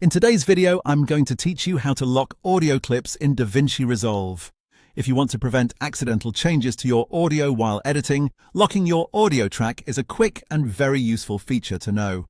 In today's video, I'm going to teach you how to lock audio clips in DaVinci Resolve. If you want to prevent accidental changes to your audio while editing, locking your audio track is a quick and very useful feature to know.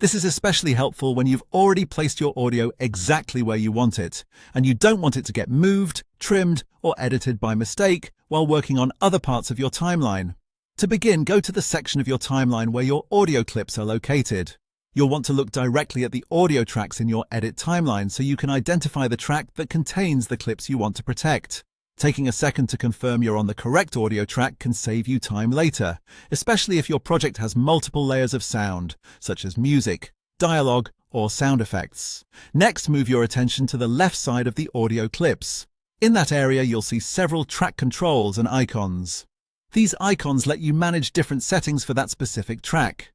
This is especially helpful when you've already placed your audio exactly where you want it, and you don't want it to get moved, trimmed, or edited by mistake while working on other parts of your timeline. To begin, go to the section of your timeline where your audio clips are located. You'll want to look directly at the audio tracks in your edit timeline so you can identify the track that contains the clips you want to protect. Taking a second to confirm you're on the correct audio track can save you time later, especially if your project has multiple layers of sound, such as music, dialogue, or sound effects. Next, move your attention to the left side of the audio clips. In that area, you'll see several track controls and icons. These icons let you manage different settings for that specific track.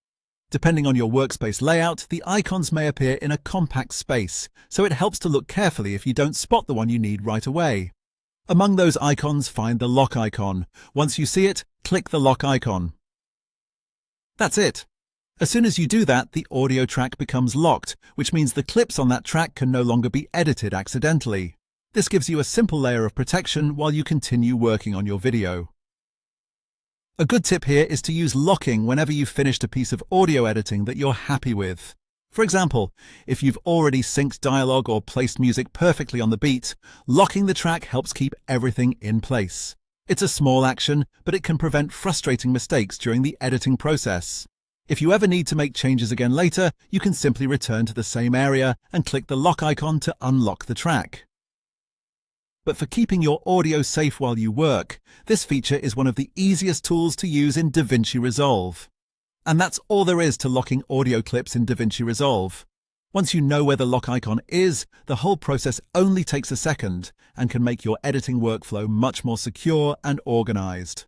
Depending on your workspace layout, the icons may appear in a compact space, so it helps to look carefully if you don't spot the one you need right away. Among those icons, find the lock icon. Once you see it, click the lock icon. That's it. As soon as you do that, the audio track becomes locked, which means the clips on that track can no longer be edited accidentally. This gives you a simple layer of protection while you continue working on your video. A good tip here is to use locking whenever you've finished a piece of audio editing that you're happy with. For example, if you've already synced dialogue or placed music perfectly on the beat, locking the track helps keep everything in place. It's a small action, but it can prevent frustrating mistakes during the editing process. If you ever need to make changes again later, you can simply return to the same area and click the lock icon to unlock the track. But for keeping your audio safe while you work, this feature is one of the easiest tools to use in DaVinci Resolve. And that's all there is to locking audio clips in DaVinci Resolve. Once you know where the lock icon is, the whole process only takes a second and can make your editing workflow much more secure and organized.